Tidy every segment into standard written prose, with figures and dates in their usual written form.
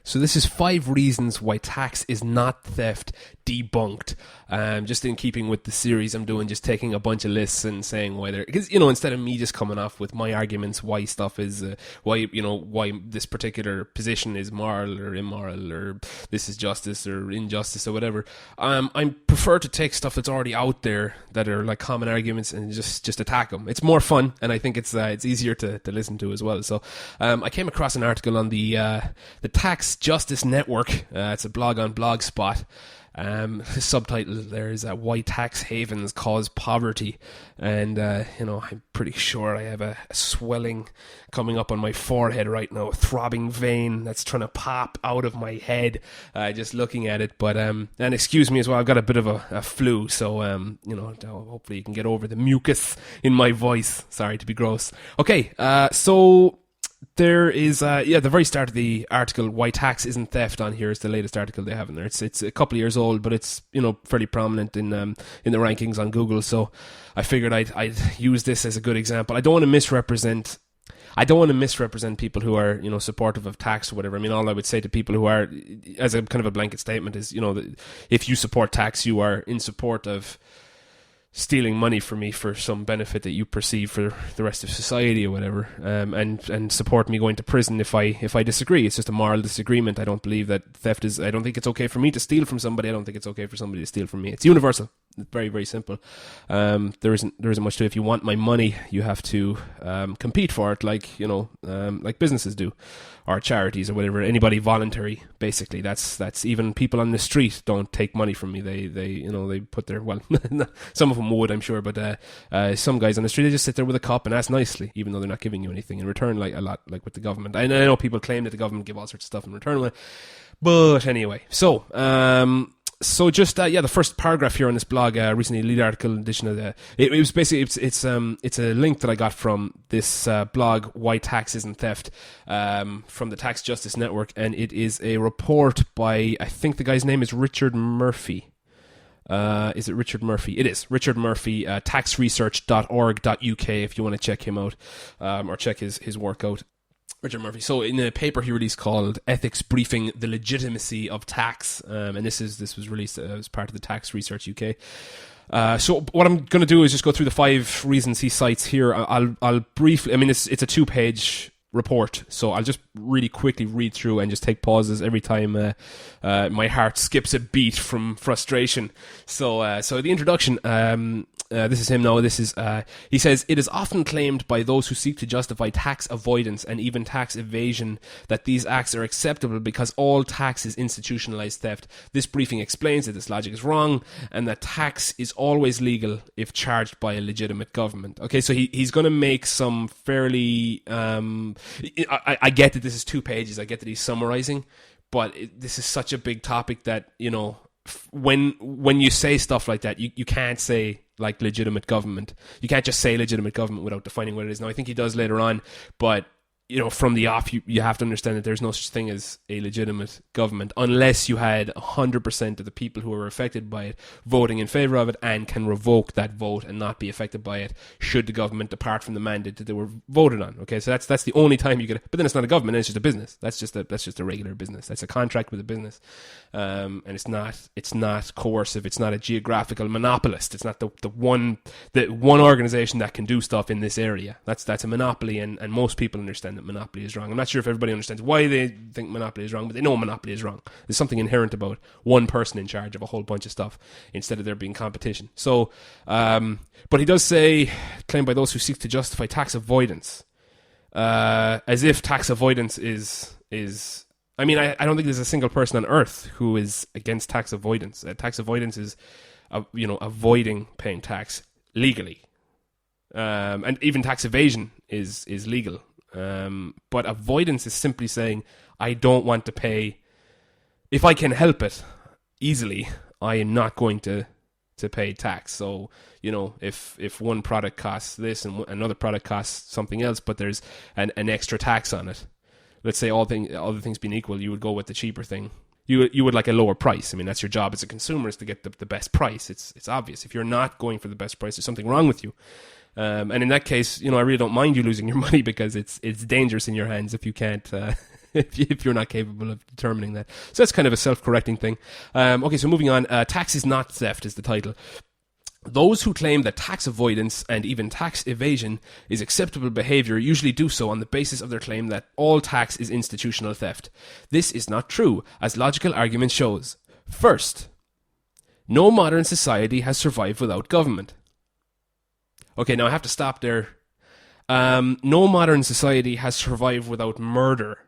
So this is 5 reasons why tax is not theft debunked. Just in keeping with the series I'm doing, just taking a bunch of lists and saying why they're, because, instead of me just coming off with my arguments why stuff is, why this particular position is moral or immoral, or this is justice or injustice or whatever, I prefer to take stuff that's already out there that are like common arguments and just attack them. It's more fun, and I think it's easier to listen to as well. So I came across an article on the Tax Justice Network. It's a blog on Blogspot. The subtitle there is why tax havens cause poverty, and I'm pretty sure I have a swelling coming up on my forehead right now, a throbbing vein that's trying to pop out of my head just looking at it. But and excuse me as well, I've got a bit of a flu, so hopefully you can get over the mucus in my voice. Sorry to be gross. Okay, so there is, the very start of the article, why tax isn't theft, on here is the latest article they have in there. It's a couple of years old, but it's, fairly prominent in the rankings on Google. So I figured I'd use this as a good example. I don't want to misrepresent people who are, supportive of tax or whatever. I mean, all I would say to people who are, as a kind of a blanket statement, is, that if you support tax, you are in support of stealing money from me for some benefit that you perceive for the rest of society or whatever, and support me going to prison if I disagree. It's just a moral disagreement. I don't believe that theft is. I don't think it's okay for me to steal from somebody. I don't think it's okay for somebody to steal from me. It's universal. It's very, very simple. There isn't much to it. If you want my money, you have to compete for it, like businesses do, or charities or whatever. Anybody voluntary, basically. That's even people on the street don't take money from me. They put their, well, some of them would, I'm sure, but some guys on the street, they just sit there with a cup and ask nicely, even though they're not giving you anything in return, like a lot, like with the government. I know people claim that the government give all sorts of stuff in return, but anyway, so just the first paragraph here on this blog, recently lead article edition of the, it was basically, it's a link that I got from this blog, Why Tax Isn't Theft, from the Tax Justice Network, and it is a report by, I think the guy's name is Richard Murphy. Is it Richard Murphy? It is Richard Murphy, taxresearch.org.uk if you want to check him out, or check his work out. Richard Murphy. So in a paper he released called Ethics Briefing the Legitimacy of Tax, and this was released as part of the Tax Research UK. So what I'm going to do is just go through the 5 reasons he cites here. I'll briefly, I mean, it's a 2-page report, so I'll just really quickly read through and just take pauses every time my heart skips a beat from frustration. So the introduction, this is him now. This is he says, it is often claimed by those who seek to justify tax avoidance and even tax evasion that these acts are acceptable because all tax is institutionalized theft. This briefing explains that this logic is wrong and that tax is always legal if charged by a legitimate government. Okay, so he's going to make some fairly I get that this is 2 pages. I get that he's summarizing, but this is such a big topic that, when you say stuff like that, you can't say like legitimate government. You can't just say legitimate government without defining what it is. Now, I think he does later on, but from the off, you have to understand that there's no such thing as a legitimate government unless you had 100% of the people who are affected by it voting in favour of it and can revoke that vote and not be affected by it should the government depart from the mandate that they were voted on. Okay, so that's the only time you get. But then it's not a government; it's just a business. That's just a regular business. That's a contract with a business, and it's not coercive. It's not a geographical monopolist. It's not the one organisation that can do stuff in this area. That's a monopoly, and most people understand that monopoly is wrong. I'm not sure if everybody understands why they think monopoly is wrong, but they know monopoly is wrong. There's something inherent about one person in charge of a whole bunch of stuff instead of there being competition. So, but he does say, claimed by those who seek to justify tax avoidance, as if tax avoidance is. I mean, I don't think there's a single person on earth who is against tax avoidance. Tax avoidance is, avoiding paying tax legally, and even tax evasion is legal. But avoidance is simply saying, I don't want to pay, if I can help it easily, I am not going to pay tax. So, if one product costs this and another product costs something else, but there's an extra tax on it, let's say all the things being equal, you would go with the cheaper thing. You would like a lower price. I mean, that's your job as a consumer, is to get the best price. It's obvious. If you're not going for the best price, there's something wrong with you. And in that case, I really don't mind you losing your money because it's dangerous in your hands if you can't if you're not capable of determining that. So that's kind of a self-correcting thing. Okay, so moving on. Tax is not theft is the title. Those who claim that tax avoidance and even tax evasion is acceptable behavior usually do so on the basis of their claim that all tax is institutional theft. This is not true, as logical argument shows. First, no modern society has survived without government. Okay, now I have to stop there. No modern society has survived without murder.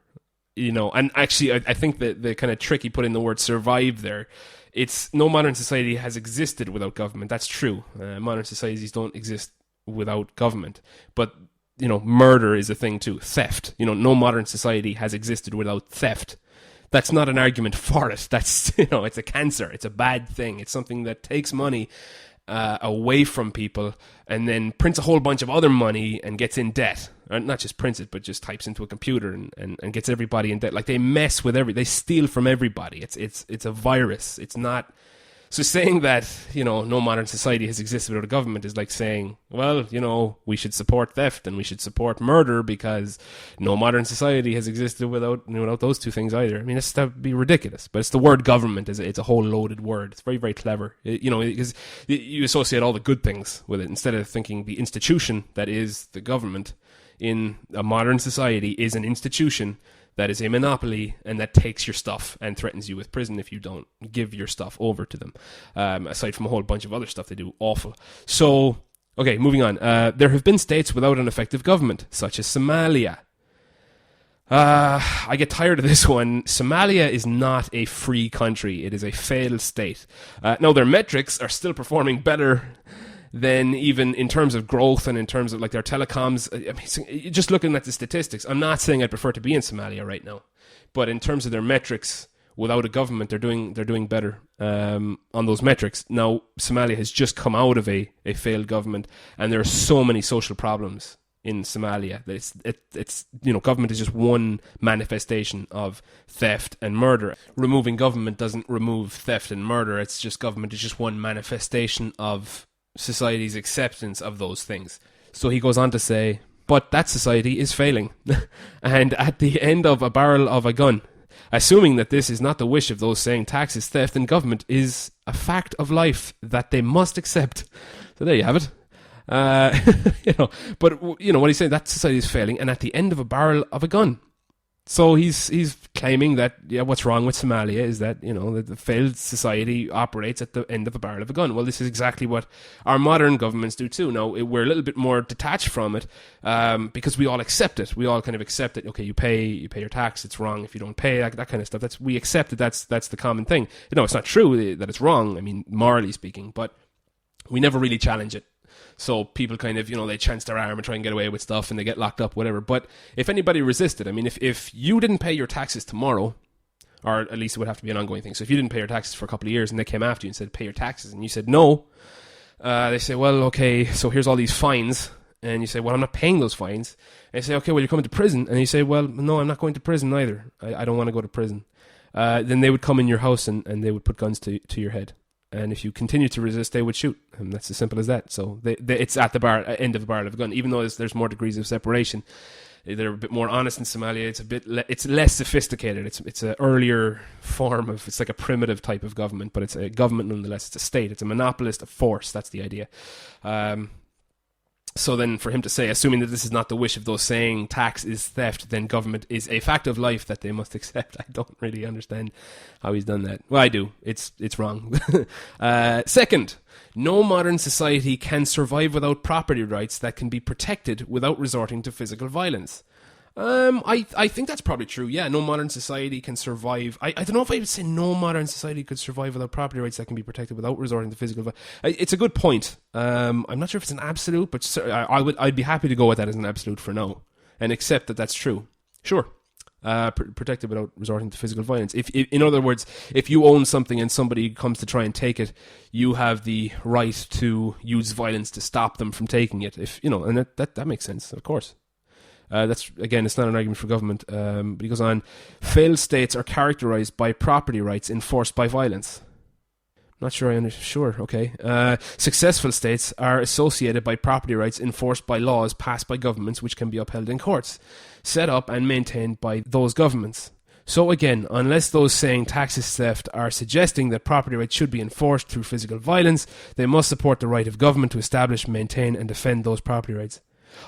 And actually I think that the kind of tricky putting the word survive there. It's no modern society has existed without government. That's true. Modern societies don't exist without government. But, murder is a thing too. Theft. No modern society has existed without theft. That's not an argument for it. That's, it's a cancer. It's a bad thing. It's something that takes money away from people and then prints a whole bunch of other money and gets in debt. Or not just prints it, but just types into a computer and gets everybody in debt. Like they mess with they steal from everybody. It's a virus. It's not. So saying that, no modern society has existed without a government is like saying, well, we should support theft and we should support murder because no modern society has existed without those two things either. I mean, that would be ridiculous. But it's the word government. It's a whole loaded word. It's very, very clever. Because you associate all the good things with it instead of thinking the institution that is the government in a modern society is an institution that is a monopoly and that takes your stuff and threatens you with prison if you don't give your stuff over to them. Aside from a whole bunch of other stuff they do awful. So, okay, moving on. There have been states without an effective government, such as Somalia. I get tired of this one. Somalia is not a free country. It is a failed state. Now, their metrics are still performing better than even in terms of growth and in terms of like their telecoms. I mean, just looking at the statistics, I'm not saying I'd prefer to be in Somalia right now, but in terms of their metrics, without a government, they're doing better on those metrics. Now, Somalia has just come out of a failed government, and there are so many social problems in Somalia. It's government is just one manifestation of theft and murder. Removing government doesn't remove theft and murder. It's just government is just one manifestation of society's acceptance of those things. So he goes on to say, but that society is failing. And at the end of a barrel of a gun, assuming that this is not the wish of those saying tax is theft and government is a fact of life that they must accept. So there you have it. But what he's saying, that society is failing, and at the end of a barrel of a gun. So he's claiming that what's wrong with Somalia is that that the failed society operates at the end of a barrel of a gun. Well, this is exactly what our modern governments do too. Now we're a little bit more detached from it because we all accept it. We all kind of accept it. Okay, you pay your tax. It's wrong if you don't pay that kind of stuff. We accept that that's the common thing. It's not true that it's wrong. I mean, morally speaking, but we never really challenge it. So people kind of, they chance their arm and try and get away with stuff and they get locked up, whatever. But if anybody resisted, I mean, if you didn't pay your taxes tomorrow, or at least it would have to be an ongoing thing. So if you didn't pay your taxes for a couple of years and they came after you and said, pay your taxes, and you said no, they say, well, okay, so here's all these fines. And you say, well, I'm not paying those fines. And they say, okay, well, you're coming to prison. And you say, well, no, I'm not going to prison either. I don't want to go to prison. Then they would come in your house and they would put guns to your head. And if you continue to resist, they would shoot. And that's as simple as that. So it's at the end of the barrel of a gun. Even though there's more degrees of separation, they're a bit more honest in Somalia. It's less sophisticated. It's an earlier form of, it's like a primitive type of government, but it's a government nonetheless. It's a state. It's a monopolist of force. That's the idea. So then for him to say, assuming that this is not the wish of those saying tax is theft, then government is a fact of life that they must accept. I don't really understand how he's done that. Well, I do. It's wrong. Second, no modern society can survive without property rights that can be protected without resorting to physical violence. I think that's probably true. Yeah, no modern society can survive. I don't know if I would say no modern society could survive without property rights that can be protected without resorting to physical violence. It's a good point. I'm not sure if it's an absolute, but I'd be happy to go with that as an absolute for now and accept that that's true. Sure. Protected without resorting to physical violence. If in other words, if you own something and somebody comes to try and take it, you have the right to use violence to stop them from taking it. And that makes sense, of course. That's, again, it's not an argument for government. But he goes on, failed states are characterized by property rights enforced by violence. Not sure I understand. Sure, okay. Successful states are associated by property rights enforced by laws passed by governments which can be upheld in courts, set up and maintained by those governments. So again, unless those saying tax is theft are suggesting that property rights should be enforced through physical violence, they must support the right of government to establish, maintain and defend those property rights.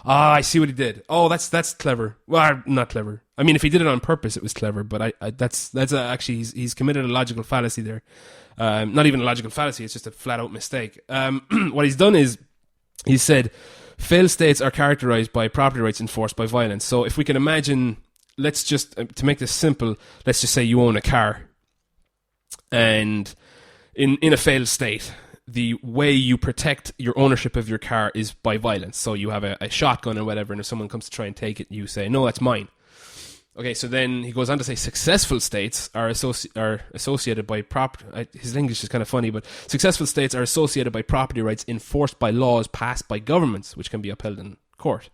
Ah, I see what he did. Oh, that's clever. Well, not clever. I mean, if he did it on purpose, it was clever. But actually he's committed a logical fallacy there. Not even a logical fallacy. It's just a flat out mistake. What he's done is he said failed states are characterized by property rights enforced by violence. So if we can imagine, let's just to make this simple, let's just say you own a car, and in a failed state, the way you protect your ownership of your car is by violence. So you have a shotgun or whatever, and if someone comes to try and take it, you say, no, that's mine. Okay, so then he goes on to say successful states are associated by his English is kind of funny, but successful states are associated by property rights enforced by laws passed by governments, which can be upheld in court,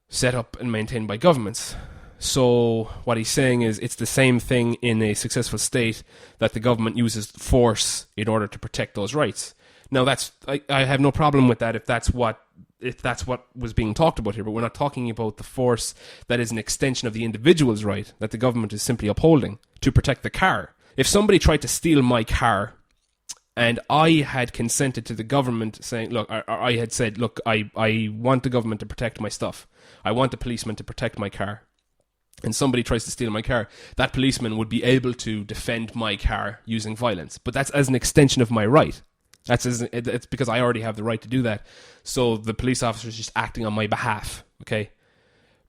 set up and maintained by governments. So what he's saying is it's the same thing in a successful state that the government uses force in order to protect those rights. Now I have no problem with that if that's what was being talked about here, but we're not talking about the force that is an extension of the individual's right that the government is simply upholding to protect the car. If somebody tried to steal my car and I had consented to the government saying, look, I had said, look, I want the government to protect my stuff. I want the policeman to protect my car. And somebody tries to steal my car, that policeman would be able to defend my car using violence. But that's as an extension of my right. It's because I already have the right to do that. So the police officer is just acting on my behalf, okay?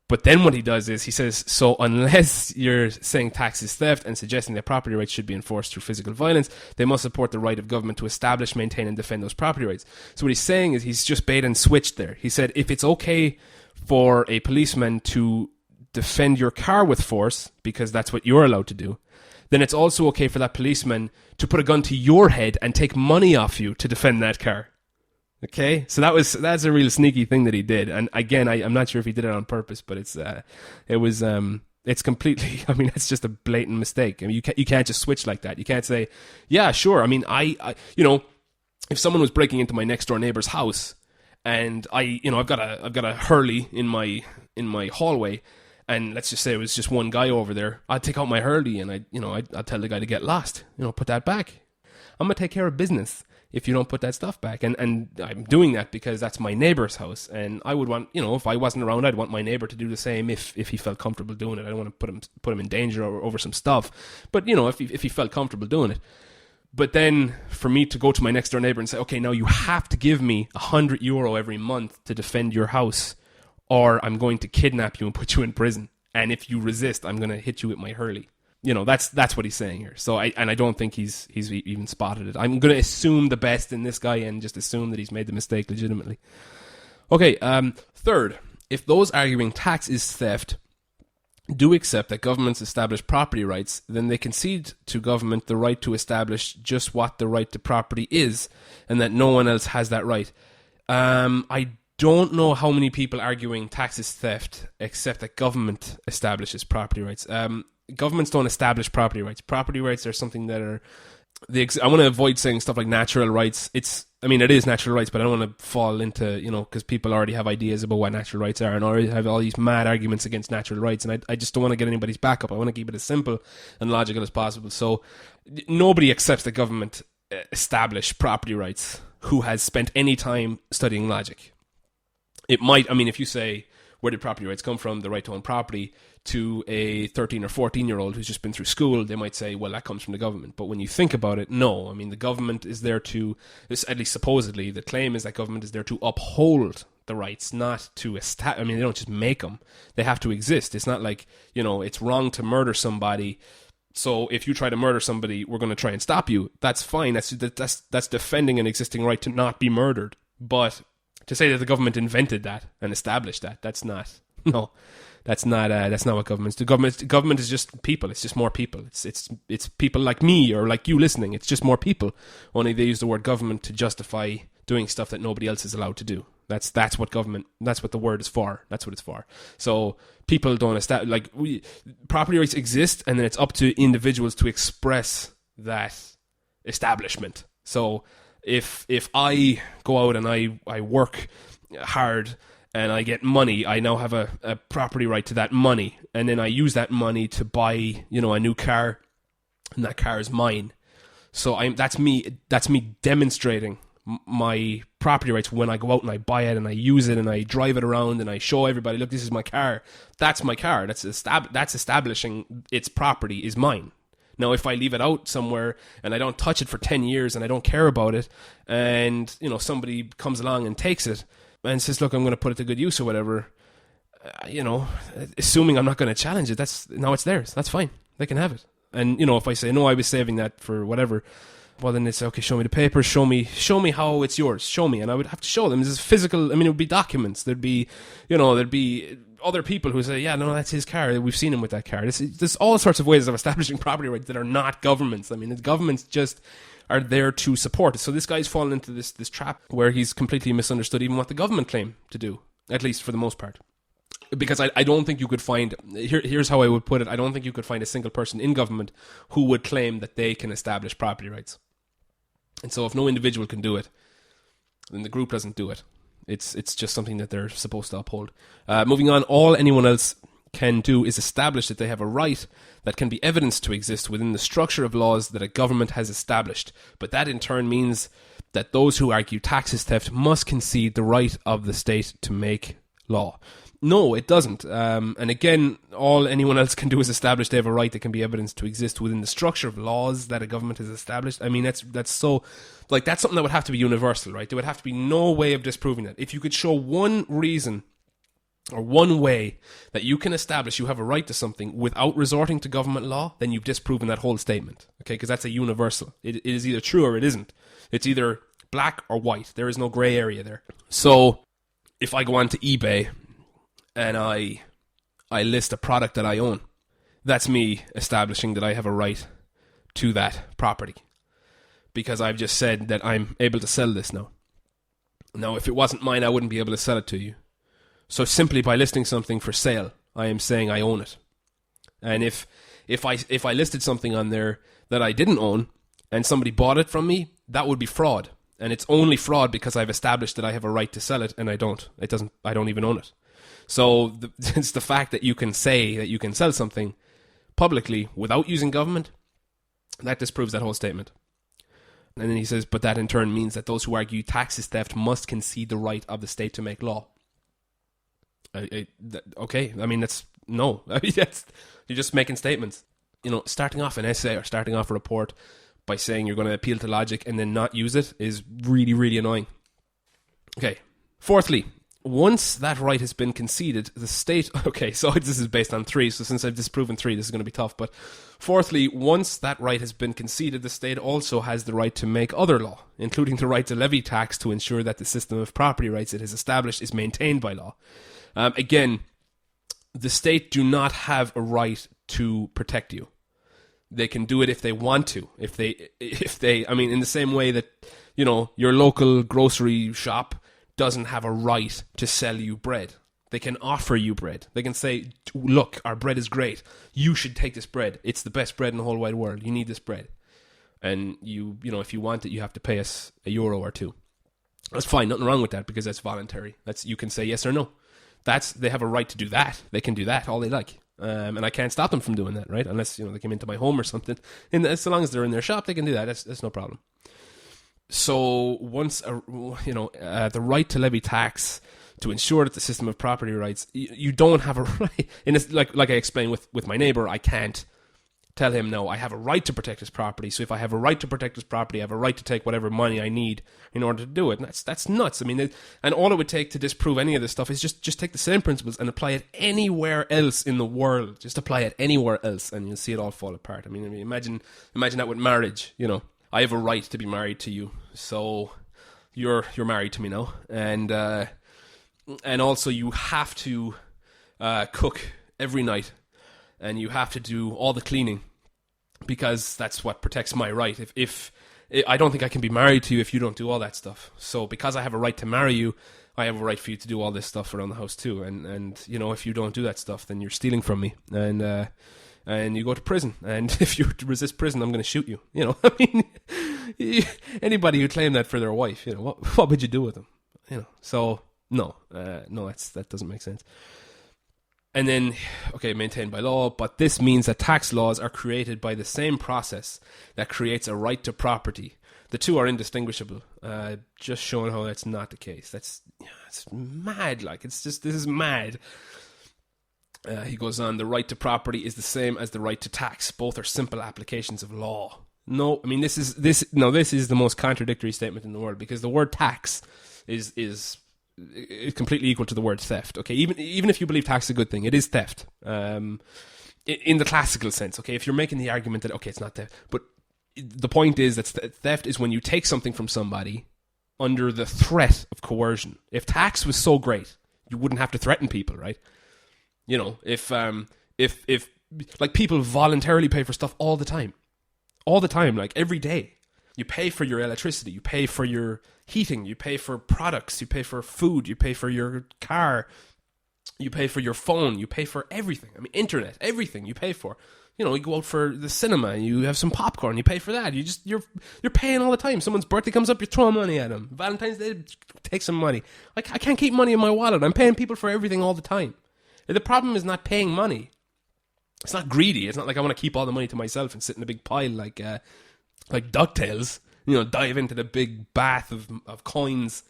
But then what he does is he says, so unless you're saying tax is theft and suggesting that property rights should be enforced through physical violence, they must support the right of government to establish, maintain, and defend those property rights. So what he's saying is he's just bait and switched there. He said if it's okay for a policeman to defend your car with force, because that's what you're allowed to do, then it's also okay for that policeman to put a gun to your head and take money off you to defend that car. Okay? So that's a real sneaky thing that he did. And again, I'm not sure if he did it on purpose, but it's completely, I mean, it's just a blatant mistake. I mean, you can't just switch like that. You can't say, yeah, sure. I mean, I if someone was breaking into my next door neighbor's house and I've got a Hurley in my hallway, and let's just say it was just one guy over there, I'd take out my Hurley and I'd tell the guy to get lost. Put that back. I'm going to take care of business if you don't put that stuff back. And I'm doing that because that's my neighbor's house. And I would want, if I wasn't around, I'd want my neighbor to do the same if he felt comfortable doing it. I don't want to put him in danger over some stuff. But, if he felt comfortable doing it. But then for me to go to my next door neighbor and say, okay, now you have to give me €100 every month to defend your house, or I'm going to kidnap you and put you in prison. And if you resist, I'm going to hit you with my Hurley. That's what he's saying here. So I don't think he's even spotted it. I'm going to assume the best in this guy and just assume that he's made the mistake legitimately. Okay, third, if those arguing tax is theft do accept that governments establish property rights, then they concede to government the right to establish just what the right to property is, and that no one else has that right. I don't know how many people arguing tax is theft accept that government establishes property rights. Governments don't establish property rights. Property rights are something that are... I want to avoid saying stuff like natural rights. It is natural rights, but I don't want to fall into, because people already have ideas about what natural rights are and already have all these mad arguments against natural rights, and I just don't want to get anybody's back up. I want to keep it as simple and logical as possible. So nobody accepts that government establish property rights who has spent any time studying logic. It might, if you say, where did property rights come from, the right to own property, to a 13 or 14-year-old who's just been through school, they might say, well, that comes from the government. But when you think about it, no. The government is there to, at least supposedly, the claim is that government is there to uphold the rights, not to establish. They don't just make them. They have to exist. It's not like, it's wrong to murder somebody, so if you try to murder somebody, we're going to try and stop you. That's fine. That's defending an existing right to not be murdered. But to say that the government invented that and established that, that's not what governments do. Government is just people. It's just more people. It's people like me or like you listening. It's just more people. Only they use the word government to justify doing stuff that nobody else is allowed to do. That's what government. That's what the word is for. That's what it's for. So people don't establish property rights exist, and then it's up to individuals to express that establishment. So if I go out and I work hard and I get money, I now have a property right to that money, and then I use that money to buy, you know, a new car, and that car is mine. So that's me demonstrating my property rights when I go out and I buy it and I use it and I drive it around and I show everybody, look, this is my car. That's my car. That's establishing its property is mine. Now, if I leave it out somewhere and I don't touch it for 10 years and I don't care about it, and, you know, somebody comes along and takes it and says, look, I'm going to put it to good use or whatever, you know, assuming I'm not going to challenge it, now it's theirs. That's fine. They can have it. And, you know, if I say, no, I was saving that for whatever, well, then it's, okay, show me the papers, show me how it's yours, show me. And I would have to show them. This is physical, I mean, it would be documents. There'd be other people who say, yeah, no, that's his car. We've seen him with that car. There's all sorts of ways of establishing property rights that are not governments. I mean, the governments just are there to support it. So this guy's fallen into this trap where he's completely misunderstood even what the government claim to do, at least for the most part. Because I don't think you could find, here's how I would put it, I don't think you could find a single person in government who would claim that they can establish property rights. And so if no individual can do it, then the group doesn't do it. It's just something that they're supposed to uphold. Moving on, all anyone else can do is establish that they have a right that can be evidenced to exist within the structure of laws that a government has established. But that in turn means that those who argue tax is theft must concede the right of the state to make law. No, it doesn't. And again, all anyone else can do is establish they have a right that can be evidenced to exist within the structure of laws that a government has established. I mean, that's so, like, that's something that would have to be universal, right? There would have to be no way of disproving that. If you could show one reason or one way that you can establish you have a right to something without resorting to government law, then you've disproven that whole statement, okay? Because that's a universal. It is either true or it isn't. It's either black or white. There is no gray area there. So if I go on to eBay and I list a product that I own, that's me establishing that I have a right to that property, because I've just said that I'm able to sell this now. Now, if it wasn't mine, I wouldn't be able to sell it to you. So simply by listing something for sale, I am saying I own it. And if I listed something on there that I didn't own and somebody bought it from me, that would be fraud. And it's only fraud because I've established that I have a right to sell it, and I don't. I don't even own it. So it's the fact that you can say that you can sell something publicly without using government, that disproves that whole statement. And then he says, but that in turn means that those who argue tax is theft must concede the right of the state to make law. Okay, I mean, no. I mean, you're just making statements. You know, starting off an essay or starting off a report by saying you're going to appeal to logic and then not use it is really, really annoying. Okay, fourthly, once that right has been conceded, the state... Okay, so this is based on 3, so since I've disproven 3, this is going to be tough. But fourthly, once that right has been conceded, the state also has the right to make other law, including the right to levy tax to ensure that the system of property rights it has established is maintained by law. Again, the state do not have a right to protect you. They can do it if they want to. If they, I mean, in the same way that, you know, your local grocery shop doesn't have a right to sell you bread. They can offer you bread. They can say, look, our bread is great. You should take this bread. It's the best bread in the whole wide world. You need this bread. And you know, if you want it, you have to pay us €1 or 2. That's fine. Nothing wrong with that because that's voluntary. You can say yes or no. They have a right to do that. They can do that all they like. And I can't stop them from doing that, right? Unless, you know, they come into my home or something. And so long as they're in their shop, they can do that. That's no problem. So once, the right to levy tax to ensure that the system of property rights, you don't have a right. Like I explained with my neighbor, I can't tell him, no, I have a right to protect his property. So if I have a right to protect his property, I have a right to take whatever money I need in order to do it. And that's nuts. I mean, and all it would take to disprove any of this stuff is just take the same principles and apply it anywhere else in the world. Just apply it anywhere else, and you'll see it all fall apart. I mean, imagine that with marriage. You know, I have a right to be married to you, so you're married to me now, and also you have to cook every night, and you have to do all the cleaning, because that's what protects my right. If I don't think I can be married to you if you don't do all that stuff. So because I have a right to marry you, I have a right for you to do all this stuff around the house too. And you know, if you don't do that stuff, then you're stealing from me. And and you go to prison. And if you resist prison, I'm going to shoot you. You know, I mean, anybody who claimed that for their wife, you know, what would you do with them? You know, so no, that doesn't make sense. And then, okay, maintained by law, but this means that tax laws are created by the same process that creates a right to property. The two are indistinguishable. Just showing how that's not the case. It's mad. Like, this is mad. He goes on, the right to property is the same as the right to tax. Both are simple applications of law. No, I mean, this is the most contradictory statement in the world, because the word tax is completely equal to the word theft. Okay, even if you believe tax is a good thing, it is theft. In the classical sense. Okay, if you're making the argument that, okay, it's not theft, but the point is that theft is when you take something from somebody under the threat of coercion. If tax was so great, you wouldn't have to threaten people, right? You know, if like, people voluntarily pay for stuff all the time, like every day. You pay for your electricity, you pay for your heating, you pay for products, you pay for food, you pay for your car, you pay for your phone, you pay for everything. I mean, internet, everything you pay for. You know, you go out for the cinema, you have some popcorn, you pay for that. You're paying all the time. Someone's birthday comes up, you're throwing money at them. Valentine's Day, take some money. Like, I can't keep money in my wallet. I'm paying people for everything all the time. The problem is not paying money. It's not greedy. It's not like I want to keep all the money to myself and sit in a big pile like DuckTales, you know, dive into the big bath of coins.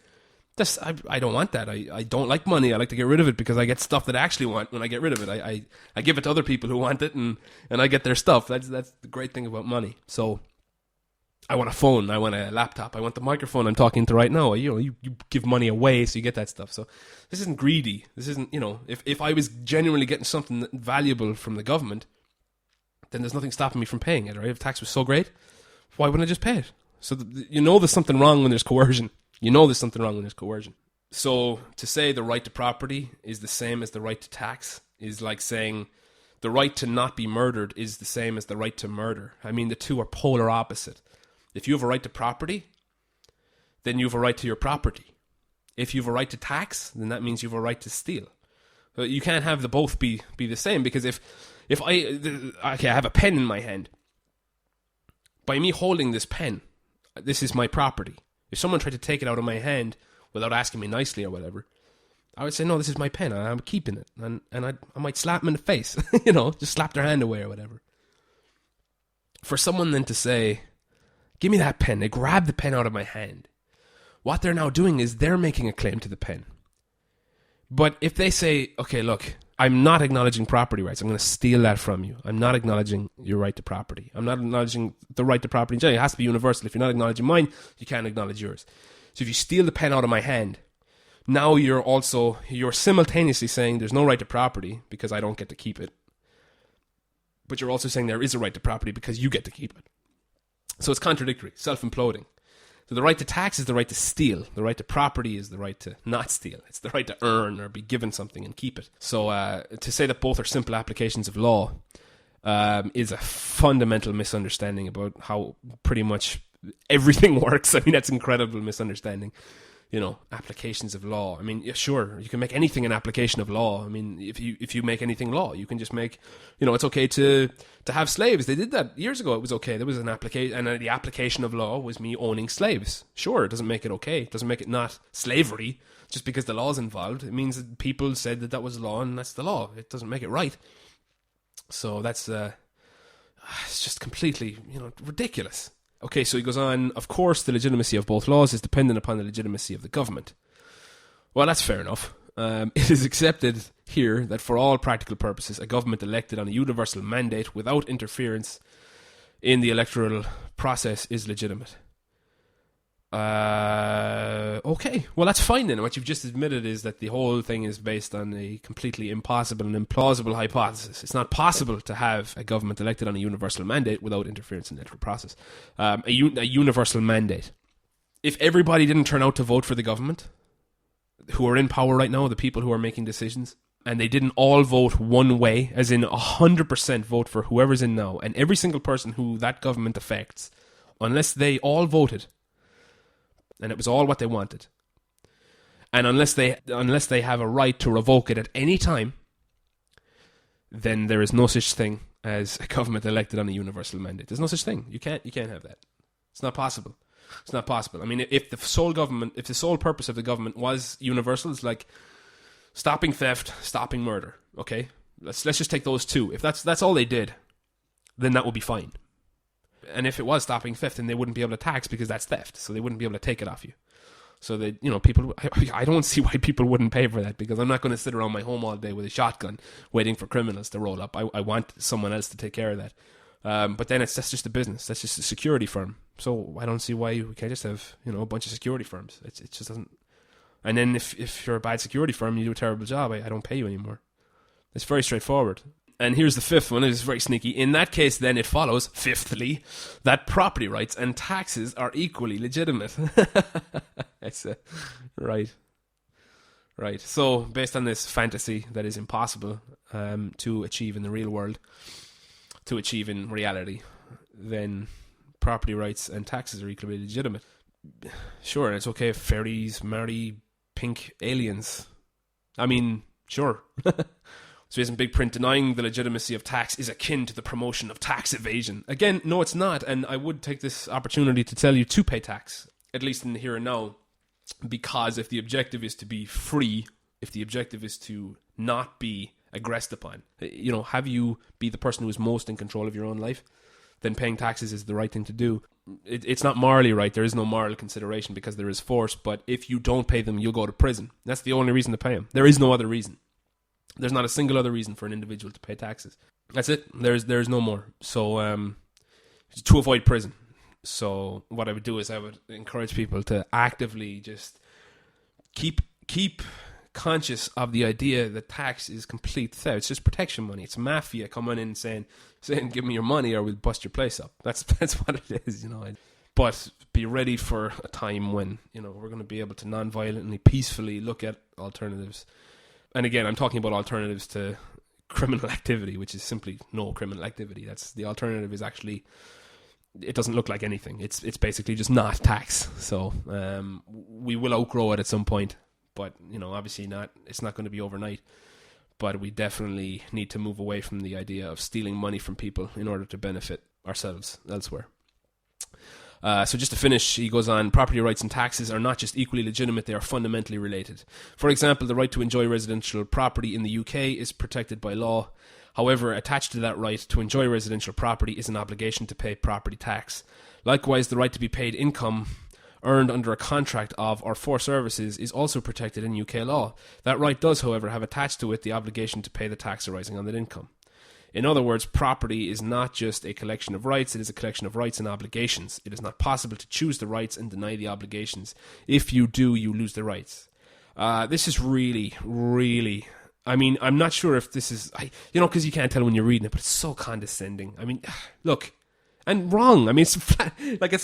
I don't want that. I don't like money. I like to get rid of it because I get stuff that I actually want when I get rid of it. I give it to other people who want it, and I get their stuff. That's the great thing about money. So I want a phone. I want a laptop. I want the microphone I'm talking to right now. You know, you give money away so you get that stuff. So this isn't greedy. This isn't, you know, if I was genuinely getting something valuable from the government, then there's nothing stopping me from paying it, right? If tax was so great, why wouldn't I just pay it? So you know there's something wrong when there's coercion. So to say the right to property is the same as the right to tax is like saying the right to not be murdered is the same as the right to murder. I mean, the two are polar opposite. If you have a right to property, then you have a right to your property. If you have a right to tax, then that means you have a right to steal. But you can't have the both be the same, because if I have a pen in my hand, by me holding this pen, this is my property. If someone tried to take it out of my hand without asking me nicely or whatever, I would say, no, this is my pen, and I'm keeping it. And I might slap them in the face, you know, just slap their hand away or whatever. For someone then to say, give me that pen, they grab the pen out of my hand, what they're now doing is they're making a claim to the pen. But if they say, okay, look, I'm not acknowledging property rights, I'm going to steal that from you. I'm not acknowledging your right to property. I'm not acknowledging the right to property in general. It has to be universal. If you're not acknowledging mine, you can't acknowledge yours. So if you steal the pen out of my hand, now you're simultaneously saying there's no right to property because I don't get to keep it. But you're also saying there is a right to property because you get to keep it. So it's contradictory, self-imploding. So the right to tax is the right to steal. The right to property is the right to not steal. It's the right to earn or be given something and keep it. So to say that both are simple applications of law is a fundamental misunderstanding about how pretty much everything works. I mean, that's an incredible misunderstanding. You know, applications of law. I mean, yeah, sure, you can make anything an application of law. I mean, if you make anything law, you can just make, you know, it's okay to have slaves. They did that years ago. It was okay. There was an application, and the application of law was me owning slaves. Sure, it doesn't make it okay. It doesn't make it not slavery just because the law's involved. It means that people said that was law, and that's the law. It doesn't make it right. So that's it's just completely, you know, ridiculous. Okay, so he goes on, of course, the legitimacy of both laws is dependent upon the legitimacy of the government. Well, that's fair enough. It is accepted here that for all practical purposes, a government elected on a universal mandate without interference in the electoral process is legitimate. Okay, well, that's fine then. What you've just admitted is that the whole thing is based on a completely impossible and implausible hypothesis. It's not possible to have a government elected on a universal mandate without interference in the electoral process. A universal mandate. If everybody didn't turn out to vote for the government, who are in power right now, the people who are making decisions, and they didn't all vote one way, as in 100% vote for whoever's in now, and every single person who that government affects, unless they all voted, and it was all what they wanted, and unless they have a right to revoke it at any time, then there is no such thing as a government elected on a universal mandate. There's no such thing. You can't have that. It's not possible. It's not possible. I mean, if the sole purpose of the government was universal, it's like stopping theft, stopping murder. Okay, let's just take those two. If that's all they did, then that would be fine. And if it was stopping theft, then they wouldn't be able to tax because that's theft, so they wouldn't be able to take it off you. So that, people, I don't see why people wouldn't pay for that, because I'm not going to sit around my home all day with a shotgun waiting for criminals to roll up. I want someone else to take care of that. But then that's just a business. That's just a security firm. So I don't see why we can't just have, a bunch of security firms. It just doesn't. And then if you're a bad security firm, you do a terrible job, I don't pay you anymore. It's very straightforward. And here's the fifth one. It's very sneaky. In that case, then it follows, fifthly, that property rights and taxes are equally legitimate. That's right. Right. So based on this fantasy that is impossible to achieve in the real world, to achieve in reality, then property rights and taxes are equally legitimate. Sure, it's okay if fairies marry pink aliens. I mean, sure. So isn't big print denying the legitimacy of tax is akin to the promotion of tax evasion? Again, no, it's not. And I would take this opportunity to tell you to pay tax, at least in the here and now, because if the objective is to be free, if the objective is to not be aggressed upon, have you be the person who is most in control of your own life, then paying taxes is the right thing to do. It's not morally right. There is no moral consideration because there is force. But if you don't pay them, you'll go to prison. That's the only reason to pay them. There is no other reason. There's not a single other reason for an individual to pay taxes. That's it. There's no more. So to avoid prison. So what I would do is I would encourage people to actively just keep conscious of the idea that tax is complete theft. It's just protection money. It's mafia coming in saying give me your money or we'll bust your place up. That's what it is, But be ready for a time when, we're going to be able to non-violently, peacefully look at alternatives. And again, I'm talking about alternatives to criminal activity, which is simply no criminal activity. That's the alternative is actually, it doesn't look like anything. It's basically just not tax. So we will outgrow it at some point, but obviously not. It's not going to be overnight. But we definitely need to move away from the idea of stealing money from people in order to benefit ourselves elsewhere. So just to finish, he goes on, property rights and taxes are not just equally legitimate, they are fundamentally related. For example, the right to enjoy residential property in the UK is protected by law. However, attached to that right to enjoy residential property is an obligation to pay property tax. Likewise, the right to be paid income earned under a contract of or for services is also protected in UK law. That right does, however, have attached to it the obligation to pay the tax arising on that income. In other words, property is not just a collection of rights, it is a collection of rights and obligations. It is not possible to choose the rights and deny the obligations. If you do, you lose the rights. This is really, really... I mean, I'm not sure if this is... because you can't tell when you're reading it, but it's so condescending. I mean, look, and wrong. I mean, it's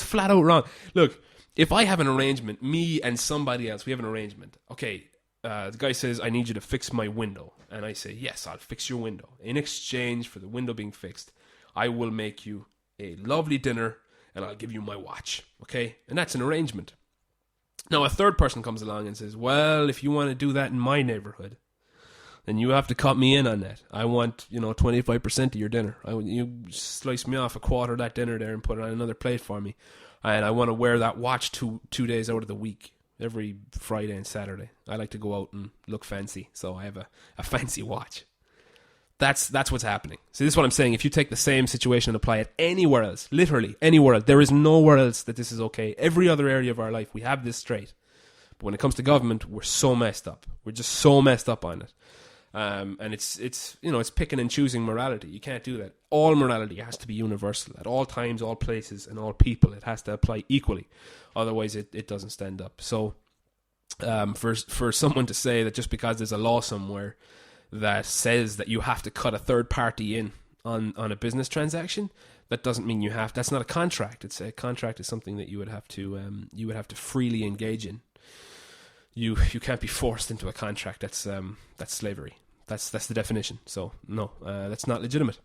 flat out wrong. Look, if I have an arrangement, me and somebody else, we have an arrangement. Okay, the guy says, I need you to fix my window. And I say, yes, I'll fix your window. In exchange for the window being fixed, I will make you a lovely dinner and I'll give you my watch. Okay? And that's an arrangement. Now, a third person comes along and says, well, if you want to do that in my neighborhood, then you have to cut me in on that. I want, 25% of your dinner. You slice me off a quarter of that dinner there and put it on another plate for me. And I want to wear that watch two days out of the week. Every Friday and Saturday. I like to go out and look fancy, so I have a fancy watch. That's what's happening. See, this is what I'm saying. If you take the same situation and apply it anywhere else, literally anywhere else, there is nowhere else that this is okay. Every other area of our life, we have this straight. But when it comes to government, we're so messed up. We're just so messed up on it. And it's picking and choosing morality. You can't do that. All morality has to be universal at all times, all places, and all people. It has to apply equally. Otherwise, it doesn't stand up. So, for someone to say that just because there's a law somewhere that says that you have to cut a third party in on a business transaction, that doesn't mean you have. That's not a contract. It's a contract is something that you would have to freely engage in. You can't be forced into a contract. That's slavery. That's the definition. So no, that's not legitimate.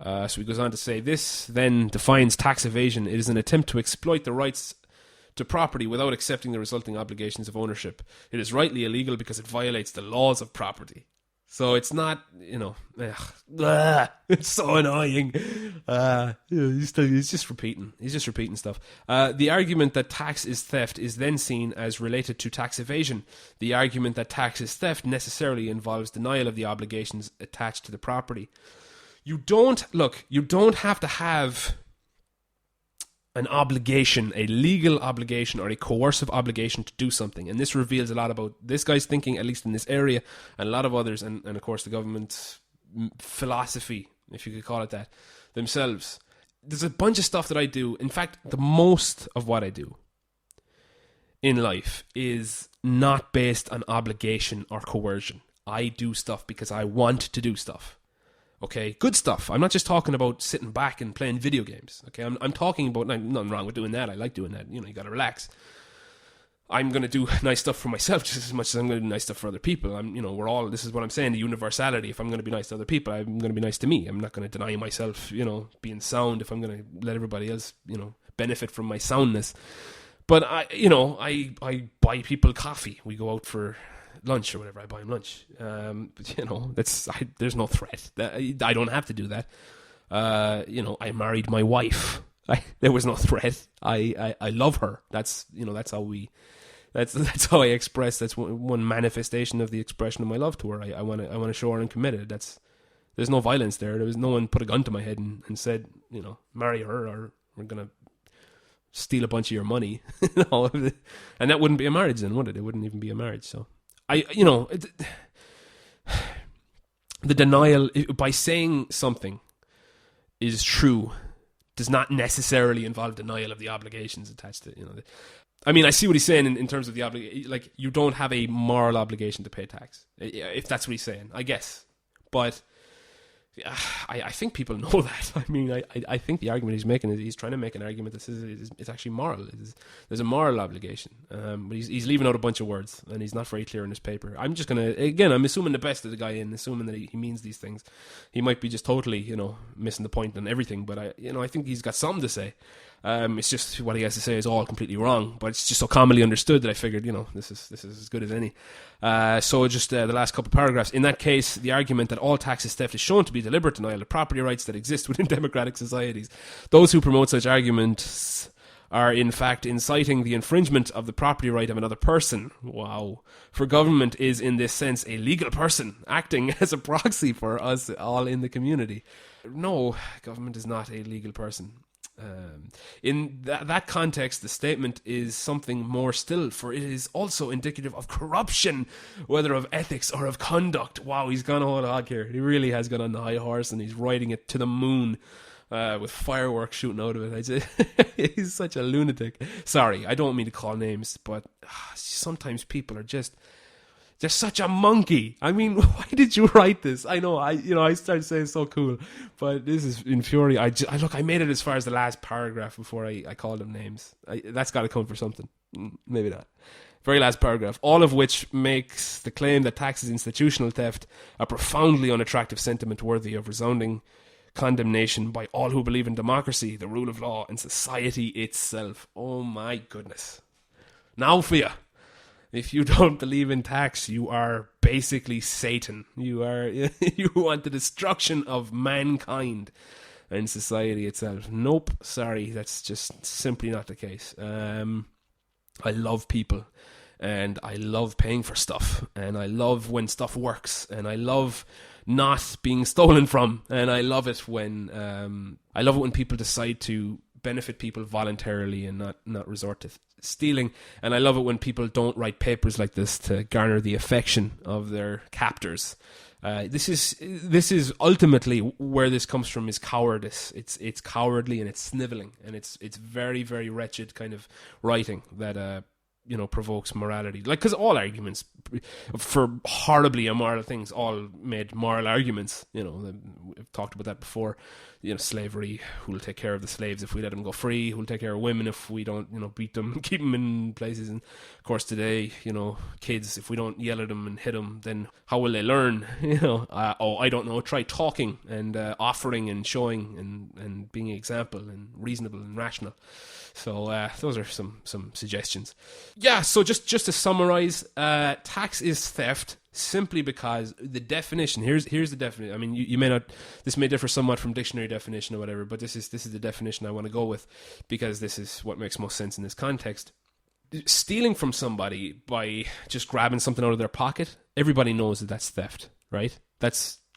So he goes on to say, this then defines tax evasion. It is an attempt to exploit the rights to property without accepting the resulting obligations of ownership. It is rightly illegal because it violates the laws of property. So it's not, it's so annoying. He's just repeating. He's just repeating stuff. The argument that tax is theft is then seen as related to tax evasion. The argument that tax is theft necessarily involves denial of the obligations attached to the property. You don't have to have an obligation, a legal obligation or a coercive obligation to do something. And this reveals a lot about this guy's thinking, at least in this area, and a lot of others, and of course the government's philosophy, if you could call it that, themselves. There's a bunch of stuff that I do. In fact, the most of what I do in life is not based on obligation or coercion. I do stuff because I want to do stuff. Okay, good stuff. I'm not just talking about sitting back and playing video games. Okay, I'm talking about, nothing wrong with doing that. I like doing that. You got to relax. I'm going to do nice stuff for myself just as much as I'm going to do nice stuff for other people. This is what I'm saying, the universality. If I'm going to be nice to other people, I'm going to be nice to me. I'm not going to deny myself, being sound if I'm going to let everybody else, benefit from my soundness. But I buy people coffee. We go out for lunch or whatever. I buy him lunch. There's no threat. I don't have to do that. I married my wife. There was no threat. I love her. That's how I express. That's one manifestation of the expression of my love to her. I want to show her I'm committed. There's no violence there. There was no one put a gun to my head and said, marry her or we're gonna steal a bunch of your money. And that wouldn't be a marriage then, would it? It wouldn't even be a marriage. So the denial by saying something is true does not necessarily involve denial of the obligations attached to it. I see what he's saying in terms of the obligation. Like, you don't have a moral obligation to pay tax, if that's what he's saying, I guess. But I think people know that. I think the argument he's making is he's trying to make an argument that says it's actually moral. There's a moral obligation. But he's leaving out a bunch of words, and he's not very clear in his paper. I'm just going to, again, I'm assuming the best of the guy and assuming that he means these things. He might be just totally, missing the point on everything, but I think he's got something to say. It's just what he has to say is all completely wrong, but it's just so commonly understood that I figured, this is as good as any. So just the last couple of paragraphs. In that case, the argument that all taxes theft is shown to be deliberate denial of property rights that exist within democratic societies. Those who promote such arguments are in fact inciting the infringement of the property right of another person. Wow. For government is in this sense a legal person acting as a proxy for us all in the community. No, government is not a legal person. In that context, the statement is something more still, for it is also indicative of corruption, whether of ethics or of conduct. Wow, he's gone all hog here. He really has gone on the high horse, and he's riding it to the moon with fireworks shooting out of it. He's such a lunatic. Sorry, I don't mean to call names, but sometimes people are just... They're such a monkey. Why did you write this? I know, I started saying so cool, but this is infuriating. I made it as far as the last paragraph before I called them names. That's got to count for something. Maybe not. Very last paragraph. All of which makes the claim that tax is institutional theft a profoundly unattractive sentiment worthy of resounding condemnation by all who believe in democracy, the rule of law, and society itself. Oh my goodness. Now for you. If you don't believe in tax, you are basically Satan. You want the destruction of mankind and society itself. Nope, sorry, that's just simply not the case. I love people, and I love paying for stuff, and I love when stuff works, and I love not being stolen from, and I love it when people decide to benefit people voluntarily and not resort to stealing. And I love it when people don't write papers like this to garner the affection of their captors. This is ultimately where this comes from, is cowardice. It's cowardly, and it's sniveling, and it's very, very wretched kind of writing that provokes morality. Like, because all arguments for horribly immoral things all made moral arguments. We've talked about that before. Slavery, who'll take care of the slaves if we let them go free, who'll take care of women if we don't beat them, keep them in places. And of course today, kids, if we don't yell at them and hit them, then how will they learn? I don't know, try talking and offering and showing and being an example and reasonable and rational. So those are some suggestions. Yeah, so just to summarize, tax is theft. simply because the definition, here's the definition. I mean, you may not, this may differ somewhat from dictionary definition or whatever, but this is the definition I want to go with, because this is what makes most sense in this context. Stealing from somebody by just grabbing something out of their pocket, everybody knows that that's theft, right?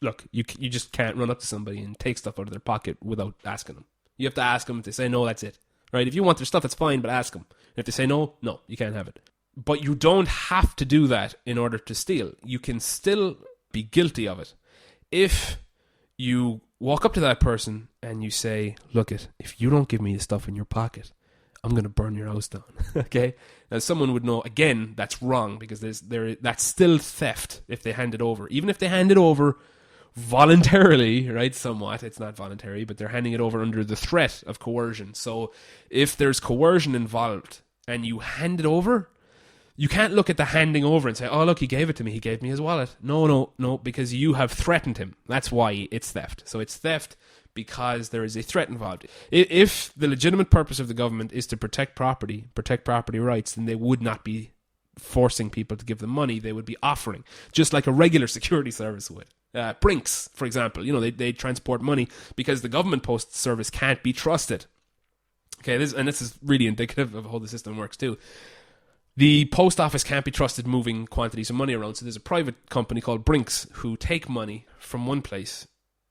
Look, you just can't run up to somebody and take stuff out of their pocket without asking them. You have to ask them. If they say no, that's it, right? If you want their stuff, that's fine, but ask them. If they say no, you can't have it. But you don't have to do that in order to steal. You can still be guilty of it if you walk up to that person and you say, look, if you don't give me the stuff in your pocket, I'm going to burn your house down. Okay? Now, someone would know, again, that's wrong, because that's still theft if they hand it over. Even if they hand it over voluntarily, right? Somewhat. It's not voluntary, but they're handing it over under the threat of coercion. So if there's coercion involved and you hand it over, you can't look at the handing over and say, oh, look, he gave it to me. He gave me his wallet. No, because you have threatened him. That's why it's theft. So it's theft because there is a threat involved. If the legitimate purpose of the government is to protect property rights, then they would not be forcing people to give them money. They would be offering, just like a regular security service would. Brinks, for example, they transport money because the government post service can't be trusted. Okay, this is really indicative of how the system works too. The post office can't be trusted moving quantities of money around, so there's a private company called Brinks who take money from one place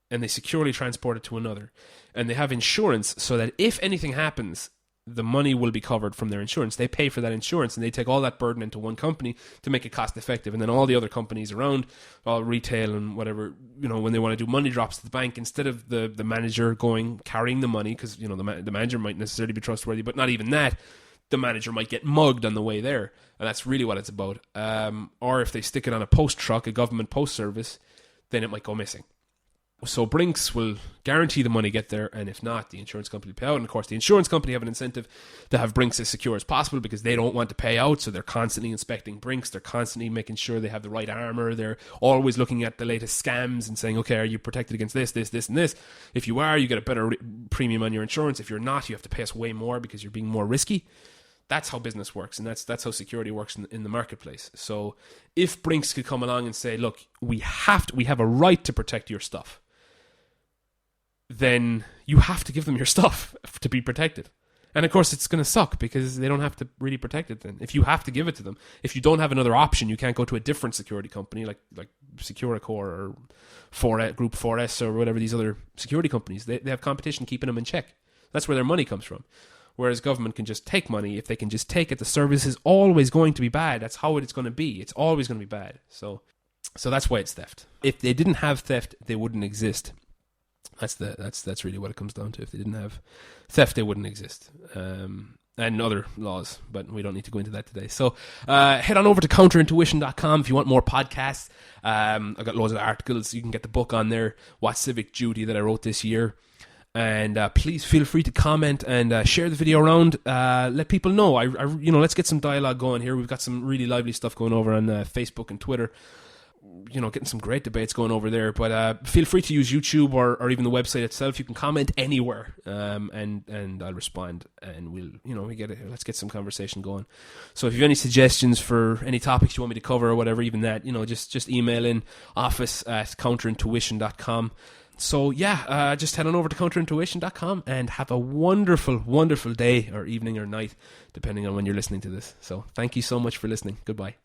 and they securely transport it to another. And they have insurance so that if anything happens, the money will be covered from their insurance. They pay for that insurance and they take all that burden into one company to make it cost effective. And then all the other companies around, all retail and whatever, when they want to do money drops to the bank, instead of the manager carrying the money, because the manager might necessarily be trustworthy, but not even that, the manager might get mugged on the way there. And that's really what it's about. Or if they stick it on a post truck, a government post service, then it might go missing. So Brinks will guarantee the money get there, and if not, the insurance company will pay out. And of course, the insurance company have an incentive to have Brinks as secure as possible because they don't want to pay out, so they're constantly inspecting Brinks. They're constantly making sure they have the right armor. They're always looking at the latest scams and saying, okay, are you protected against this, and this? If you are, you get a better premium on your insurance. If you're not, you have to pay us way more because you're being more risky. That's how business works, and that's how security works in the marketplace. So if Brinks could come along and say, look, we have a right to protect your stuff, then you have to give them your stuff to be protected. And of course, it's going to suck because they don't have to really protect it then. If you have to give it to them, if you don't have another option, you can't go to a different security company like Securicore or Group 4S or whatever these other security companies. They have competition keeping them in check. That's where their money comes from. Whereas government can just take money. If they can just take it, the service is always going to be bad. That's how it's going to be. It's always going to be bad. So that's why it's theft. If they didn't have theft, they wouldn't exist. That's really what it comes down to. If they didn't have theft, they wouldn't exist. And other laws, but we don't need to go into that today. So head on over to counterintuition.com if you want more podcasts. I've got loads of articles. You can get the book on there, What Civic Duty, that I wrote this year. And please feel free to comment and share the video around. Let people know. Let's get some dialogue going here. We've got some really lively stuff going over on Facebook and Twitter. Getting some great debates going over there. But feel free to use YouTube or even the website itself. You can comment anywhere, and I'll respond. And let's get some conversation going. So if you have any suggestions for any topics you want me to cover or whatever, even that, just email in office@counterintuition.com. So just head on over to counterintuition.com and have a wonderful, wonderful day or evening or night, depending on when you're listening to this. So thank you so much for listening. Goodbye.